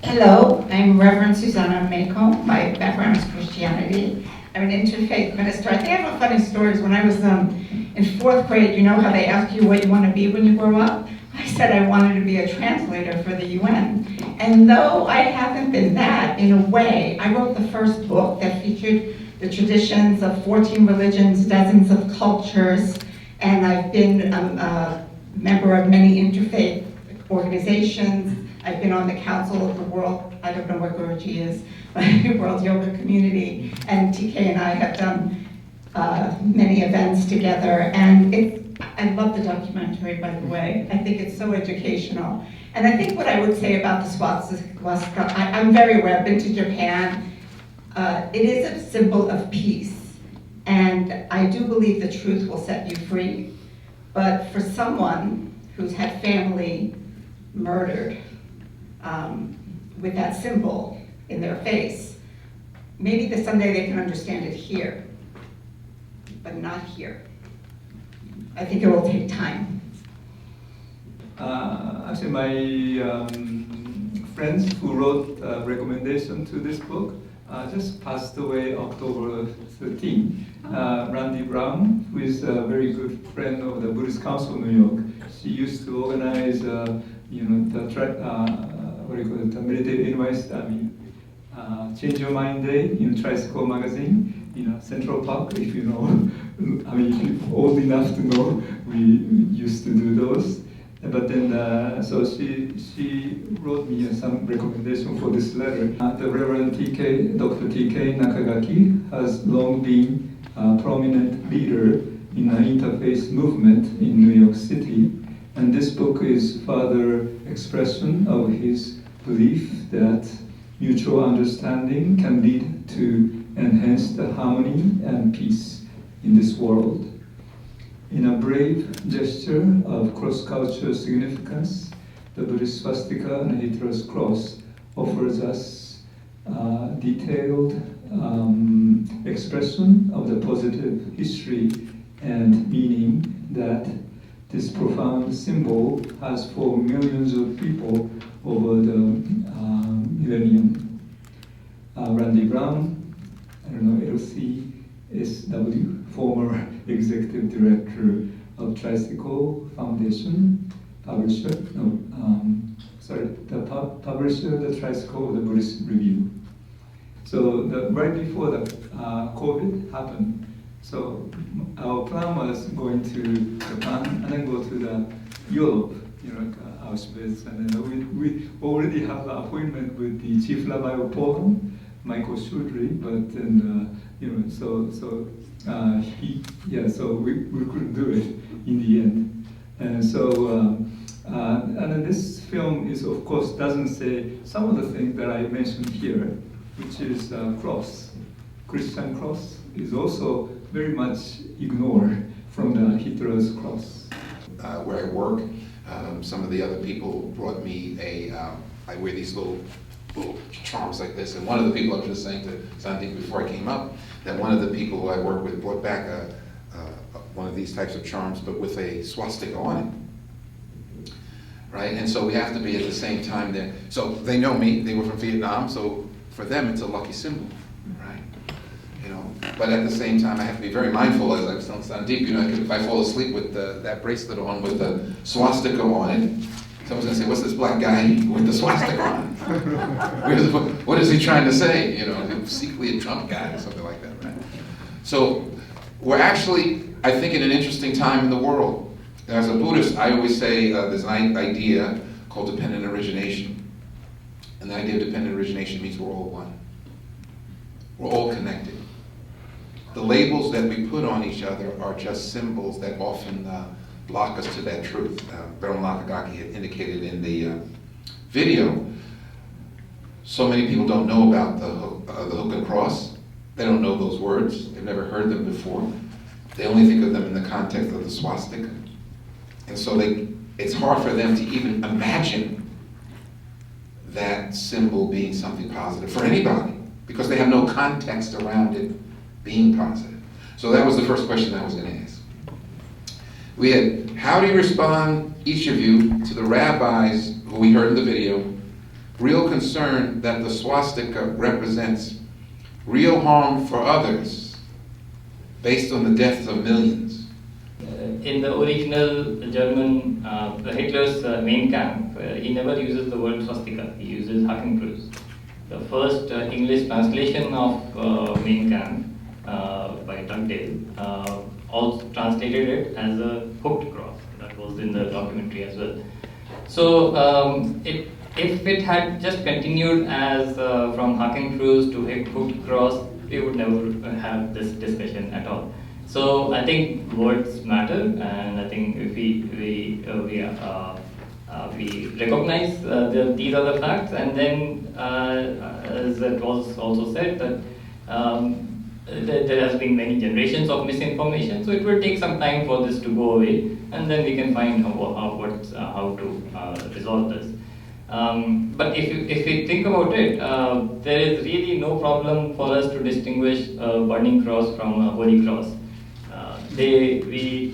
Hello, I'm Reverend Susanna Mako. My background is Christianity. I'm an interfaith minister. I think I have a funny story. When I was in fourth grade, you know how they ask you what you want to be when you grow up? I said I wanted to be a translator for the UN. And though I haven't been that, in a way, I wrote the first book that featured the traditions of 14 religions, dozens of cultures, and I've been a member of many interfaith organizations. I've been on the Council of the World, I don't know what Guruji is, but World Yoga Community, and TK and I have done many events together, and I love the documentary, by the way. I think it's so educational. And I think what I would say about the swastika, I'm very aware, I've been to Japan. It is a symbol of peace, and I do believe the truth will set you free. But for someone who's had family murdered with that symbol in their face, maybe that someday they can understand it here, but not here. I think it will take time. Actually, my friends who wrote a recommendation to this book just passed away October 13. Randy Brown, who is a very good friend of the Buddhist Council of New York, she used to organize, the meditative advice, Change Your Mind Day in Tricycle Magazine in Central Park, if you know. If you're old enough to know, we used to do those. But then, so she wrote me some recommendation for this letter. The Reverend Dr. TK Nakagaki has long been a prominent leader in the interfaith movement in New York City. And this book is further expression of his belief that mutual understanding can lead to enhanced harmony and peace in this world. In a brave gesture of cross-cultural significance, the Buddhist swastika and Hitler's cross offers us detailed expression of the positive history and meaning that this profound symbol has for millions of people over the millennium. Randy Brown, LCSW, former executive director of Tricycle Foundation, publisher, the Tricycle of the Buddhist Review. So right before the COVID happened, so our plan was going to Japan and then go to the Europe, Auschwitz, and then we already have an appointment with the Chief Rabbi of Poland, Michael Shudry, but then so we couldn't do it in the end, and so and then this film is of course doesn't say some of the things that I mentioned here, which is cross, Christian cross is also very much ignored from the Hitler's cross. Where I work, some of the other people brought me I wear these little charms like this, and one of the people, I was just saying to Sandeep before I came up, that one of the people who I work with brought back one of these types of charms, but with a swastika on it. Right, and so we have to be at the same time there. So they know me, they were from Vietnam, so for them it's a lucky symbol, right? But at the same time I have to be very mindful, as I was telling Sandeep, if I fall asleep with that bracelet on with the swastika on it, someone's going to say, what's this black guy with the swastika on? What is he trying to say? Secretly a Trump guy or something like that, right? So we're actually, I think, in an interesting time in the world. As a Buddhist, I always say there's an idea called dependent origination. And the idea of dependent origination means we're all one. We're all connected. The labels that we put on each other are just symbols that often block us to that truth. Baron Nakagaki had indicated in the video, so many people don't know about the hook and cross. They don't know those words. They've never heard them before. They only think of them in the context of the swastika. And so it's hard for them to even imagine that symbol being something positive for anybody, because they have no context around it being positive. So that was the first question I was going to ask. We had, how do you respond, each of you, to the rabbis who we heard in the video, real concern that the swastika represents real harm for others based on the deaths of millions. In the original German, Hitler's main camp, he never uses the word swastika, he uses Hakenkreuz. The first English translation of Mein Kampf by Dugdale also translated it as a hooked cross. That was in the documentary as well. So if it had just continued as from Hakenkreuz to hooked cross, we would never have this discussion at all. So I think words matter, and I think if we recognize these are the facts, and then as it was also said that there has been many generations of misinformation, so it will take some time for this to go away, and then we can find how to resolve this. But if we think about it, there is really no problem for us to distinguish a burning cross from a holy cross. We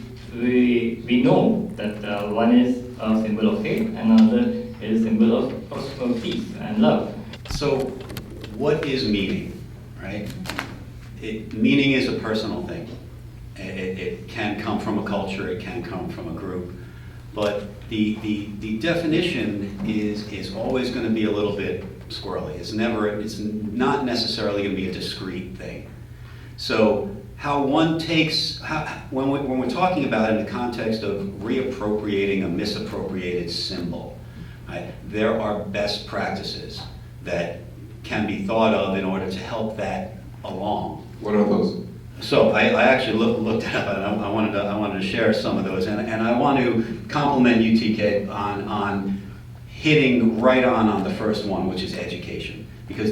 know that one is a symbol of hate and another is a symbol of peace and love. So, what is meaning, right? Meaning is a personal thing. It can come from a culture, it can come from a group, but the definition is always going to be a little bit squirrely. It's not necessarily going to be a discrete thing. So how one takes, when we're talking about it in the context of reappropriating a misappropriated symbol, right, there are best practices that can be thought of in order to help that along. What are those? So I actually looked it up, and I wanted to share some of those, and I want to compliment you, TK, on hitting right on the first one, which is education, because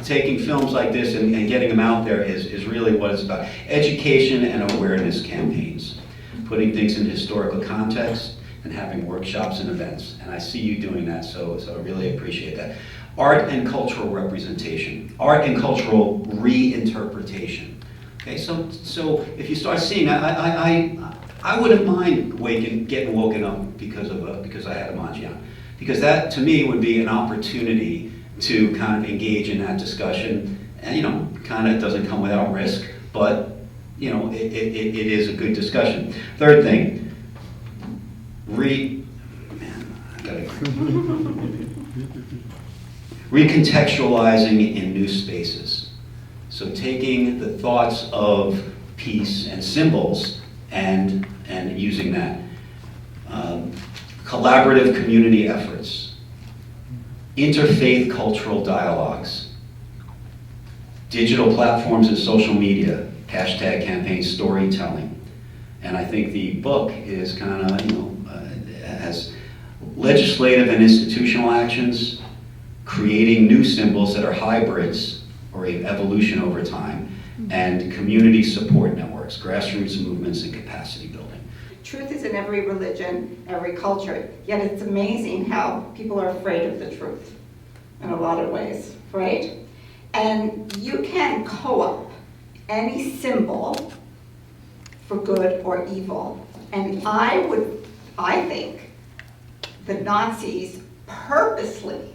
taking films like this and getting them out there is really what it's about. Education and awareness campaigns, putting things in historical context, and having workshops and events, and I see you doing that, so I really appreciate that. Art and cultural representation, art and cultural reinterpretation. Okay, so if you start seeing, I wouldn't mind getting woken up because I had a Manji on, because that to me would be an opportunity to kind of engage in that discussion, and kind of doesn't come without risk, but it is a good discussion. Third thing, recontextualizing in new spaces. So taking the thoughts of peace and symbols and using that. Collaborative community efforts. Interfaith cultural dialogues. Digital platforms and social media. Hashtag campaign storytelling. And I think the book is kind of, has legislative and institutional actions, creating new symbols that are hybrids or evolution over time, and community support networks, grassroots movements, and capacity building. Truth is in every religion, every culture, yet it's amazing how people are afraid of the truth in a lot of ways, right? And you can co-opt any symbol for good or evil. And I think the Nazis purposely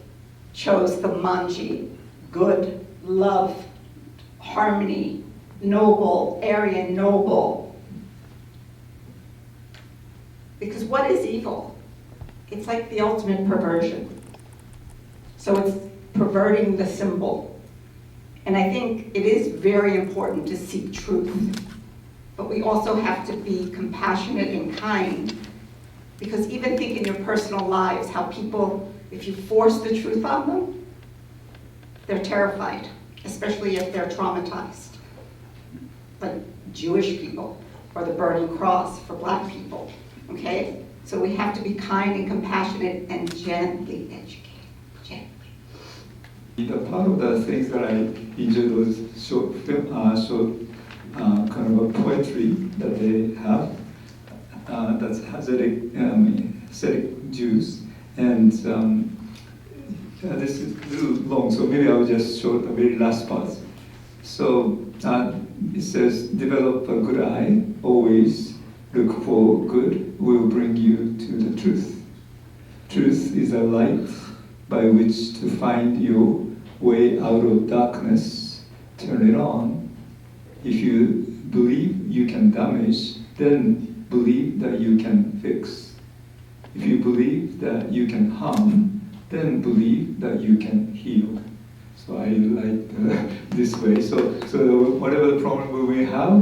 chose the Manji, good, love, harmony, noble, Aryan noble. Because what is evil? It's like the ultimate perversion. So it's perverting the symbol. And I think it is very important to seek truth. But we also have to be compassionate and kind. Because even think in your personal lives, how people, if you force the truth on them, they're terrified, especially if they're traumatized. Like Jewish people, or the burning cross for Black people, okay? So we have to be kind and compassionate and gently educate, gently. Part of the things that I enjoy those short kind of a poetry that they have, that's Hasidic Jews, and this is a little long, so maybe I'll just show the very last part. So it says, develop a good eye, always look for good, will bring you to the truth. Truth is a light by which to find your way out of darkness, turn it on. If you believe you can damage, then believe that you can fix. If you believe that you can harm, then believe that you can heal. So I like this way. So whatever problem we have,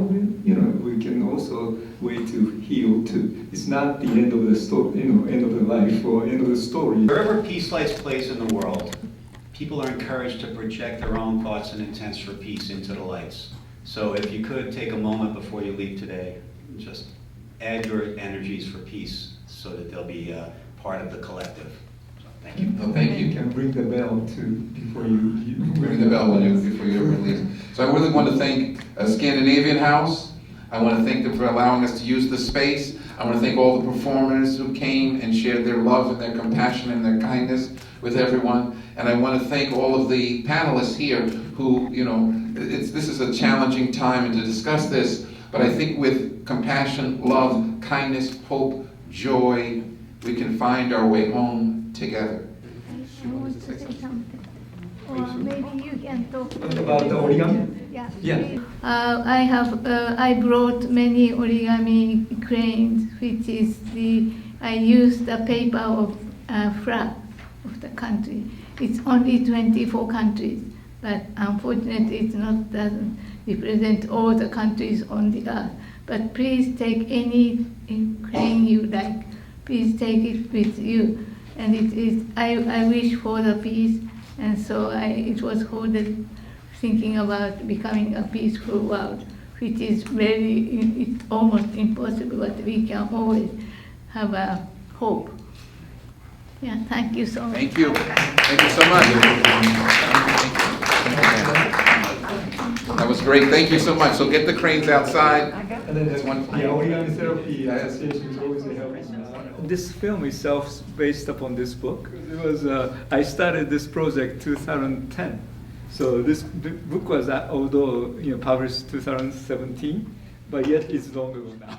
we can also way to heal too. It's not the end of the story, end of the life or end of the story. Wherever Peace Lights plays in the world, people are encouraged to project their own thoughts and intents for peace into the lights. So if you could take a moment before you leave today, just add your energies for peace so that they'll be part of the collective. So, thank you. No, thank you. You can ring the bell too before you Ring the bell before you're released. So I really want to thank Scandinavian House. I want to thank them for allowing us to use the space. I want to thank all the performers who came and shared their love and their compassion and their kindness with everyone. And I want to thank all of the panelists here who, this is a challenging time and to discuss this, but I think with compassion, love, kindness, hope, joy, we can find our way home together. I want to say something. Or maybe you can talk about the origami? Yeah. I brought many origami cranes, which is I used the paper of flag of the country. It's only 24 countries, but unfortunately it doesn't represent all the countries on the earth. But please take any crane you like. Please take it with you. And I wish for the peace, and so it was holded thinking about becoming a peaceful world, which is it's almost impossible, but we can always have a hope. Yeah, thank you so much. Thank you. Thank you so much. That was great. Thank you so much. So get the cranes outside. And then the Origami Therapy Association is always helping. This film itself is based upon this book. It was I started this project 2010. So this book was although published 2017, but yet it's long ago now.